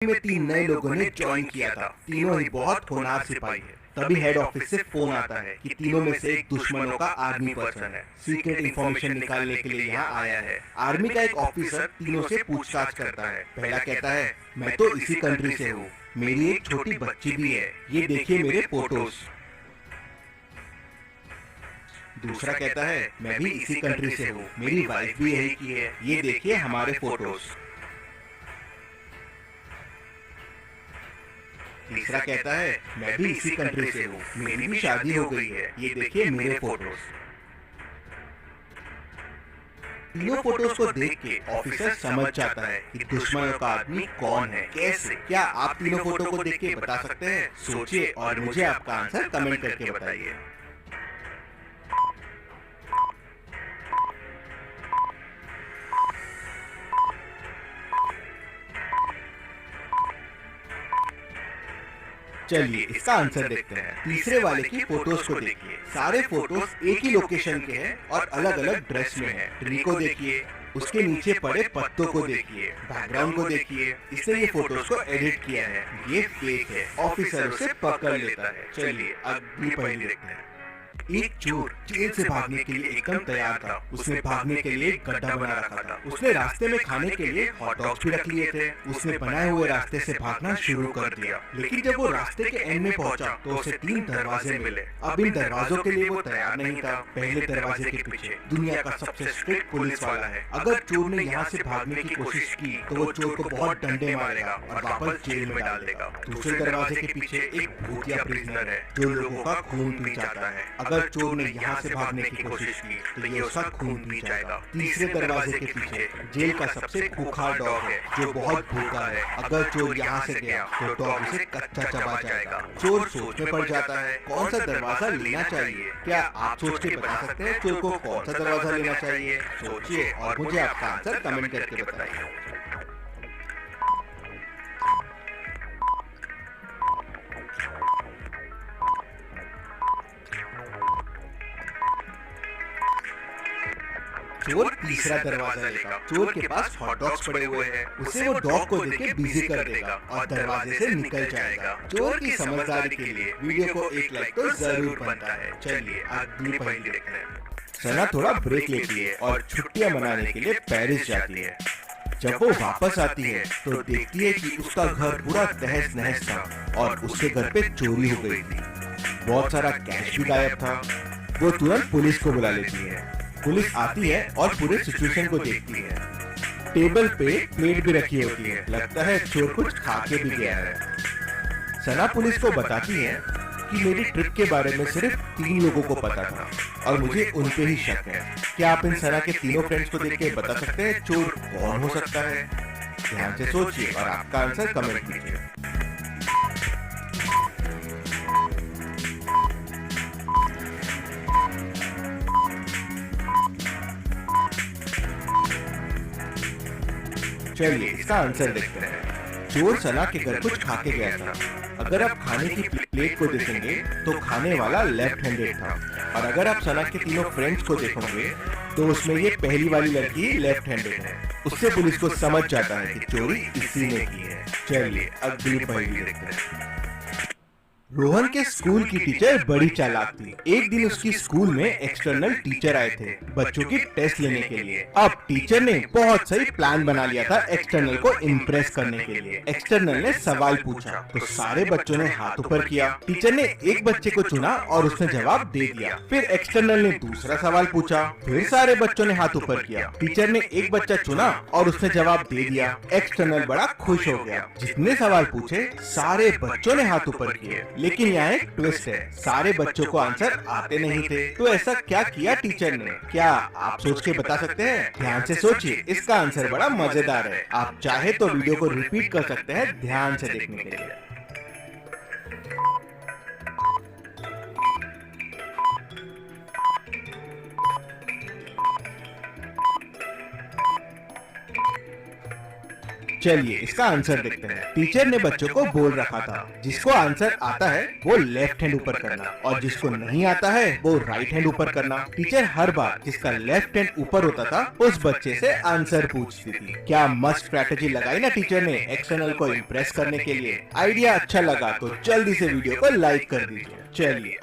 में 3 नए लोगों ने ज्वाइन किया था। तीनों ही बहुत होनहार सिपाही है। तभी हेड ऑफिस से फोन आता है कि तीनों में से एक दुश्मनों का आर्मी पर्सन है, सीक्रेट इंफॉर्मेशन निकालने के लिए यहाँ आया है। आर्मी का एक ऑफिसर तीनों से पूछताछ करता है। पहला कहता है, मैं तो इसी कंट्री से हूँ, मेरी एक छोटी बच्ची भी है, ये देखिए मेरे फोटोज। दूसरा कहता है, मैं भी इसी कंट्री से हूँ, मेरी वाइफ भी यही की है, ये देखिए हमारे फोटोज। तीसरा कहता है, मैं भी इसी कंट्री से हूँ, मेरी भी शादी हो गई है, ये देखिए मेरे फोटोज। तीनों फोटोज को देख के ऑफिसर समझ जाता है कि दुश्मनों का आदमी कौन है। कैसे? क्या आप तीनों फोटो को देख के बता सकते हैं? सोचिए और मुझे आपका आंसर कमेंट करके बताइए। चलिए इसका आंसर देखते हैं। तीसरे वाले की फोटोज को देखिए। सारे फोटोज एक ही लोकेशन के हैं और अलग अलग ड्रेस में हैं। ट्री को देखिए, उसके नीचे पड़े पत्तों को देखिए, बैकग्राउंड को देखिए। इसने ये फोटोज को एडिट किया है, ये फेक है। ऑफिसर उसे पकड़ लेता है। चलिए अगली पहेली देखते हैं। एक चोर जेल से भागने के लिए एकदम तैयार था। उसने भागने के लिए एक गड्ढा बना रखा था। उसने रास्ते में खाने के लिए हॉट डॉग्स भी रख लिए थे। उसने बनाए हुए रास्ते से भागना शुरू कर दिया, लेकिन जब वो रास्ते के एंड में पहुंचा तो उसे 3 दरवाजे मिले। अब इन दरवाजों के लिए वो तैयार नहीं था। पहले दरवाजे के पीछे दुनिया का सबसे स्ट्रिक्ट पुलिस वाला है। अगर चोर ने यहाँ से भागने की कोशिश की तो वो चोर को बहुत डंडे मारेगा और वापस जेल में डाल देगा। दूसरे दरवाजे के पीछे एक भूतिया प्रिजनर है जो लोगों का खून पी जाता है। अगर चोर ने यहाँ से भागने की कोशिश की तो ये उसका खून पी जाएगा। तीसरे दरवाजे के पीछे जेल का सबसे खूंखार डॉग है जो बहुत भूखा है। अगर चोर यहाँ से गया तो डॉग उसे कच्चा चबा जाएगा। चोर सोच में पड़ जाता है कौन सा दरवाजा लेना चाहिए। क्या आप सोच के बता सकते हैं चोर को कौन सा दरवाजा लेना चाहिए? सोचिए और मुझे आपका आंसर कमेंट करके बताइए। चोर तीसरा दरवाजा लेगा। चोर के पास हॉट डॉग्स पड़े हुए हैं। उसे वो डॉग को देके बिजी कर देगा और दरवाजे से निकल जाएगा। चोर की समझदारी के लिए वीडियो को एक लाइक तो जरूर बनता है। चलिए अगली पहेली देखते हैं। सना थोड़ा ब्रेक लेती है और छुट्टियां मनाने के लिए पेरिस जाती है। जब वो वापस आती है तो देखती है कि उसका घर पूरा तहस नहस था और उसके घर पे चोरी हो गई थी। बहुत सारा कैश भी गायब था। वो तुरंत पुलिस को बुला लेती है। पुलिस आती है और पूरे सिचुएशन को देखती है। टेबल पे प्लेट भी रखी होती है। लगता है चोर कुछ खा के भी गया है। सना पुलिस को बताती है कि मेरी ट्रिप के बारे में सिर्फ 3 लोगों को पता था और मुझे उन पे ही शक है। क्या आप इन सना के तीनों फ्रेंड्स को देख के बता सकते हैं चोर कौन हो सकता है? ध्यान से सोचिए और आपका आंसर कमेंट कीजिए। चलिए इसका आंसर देखते हैं। चोर सना के घर कुछ खा के गया था। अगर आप खाने की प्लेट को देखेंगे तो खाने वाला लेफ्ट हैंडेड था और अगर आप सना के तीनों फ्रेंड्स को देखोगे तो उसमें ये पहली वाली लड़की लेफ्ट हैंडेड है। उससे पुलिस को समझ जाता है कि चोरी इसी ने की है। चलिए अगली पहेली देखते हैं। रोहन के स्कूल की टीचर बड़ी चालाक थी। एक दिन उसकी स्कूल में एक्सटर्नल टीचर आए थे बच्चों की टेस्ट लेने के लिए। अब टीचर ने बहुत सही प्लान बना लिया था एक्सटर्नल को इम्प्रेस करने के लिए। एक्सटर्नल ने सवाल पूछा तो सारे बच्चों ने हाथ ऊपर किया। टीचर ने एक बच्चे को चुना और उसने जवाब दे दिया। फिर एक्सटर्नल ने दूसरा सवाल पूछा, फिर सारे बच्चों ने हाथ ऊपर किया। टीचर ने एक बच्चा चुना और उसने जवाब दे दिया। एक्सटर्नल बड़ा खुश हो गया। जितने सवाल पूछे सारे बच्चों ने हाथ ऊपर किए। लेकिन यहाँ एक ट्विस्ट है, सारे बच्चों को आंसर आते नहीं थे। तो ऐसा क्या किया टीचर ने? क्या आप सोच के बता सकते हैं? ध्यान से सोचिए, इसका आंसर बड़ा मजेदार है। आप चाहे तो वीडियो को रिपीट कर सकते हैं ध्यान से देखने के लिए। चलिए इसका आंसर देखते हैं। टीचर ने बच्चों को बोल रखा था, जिसको आंसर आता है वो लेफ्ट हैंड ऊपर करना और जिसको नहीं आता है वो राइट हैंड ऊपर करना। टीचर हर बार जिसका लेफ्ट हैंड ऊपर होता था उस बच्चे से आंसर पूछती थी। क्या मस्त स्ट्रेटेजी लगाई ना टीचर ने एक्सटर्नल को इम्प्रेस करने के लिए। आइडिया अच्छा लगा तो जल्दी से वीडियो को लाइक कर दीजिए। चलिए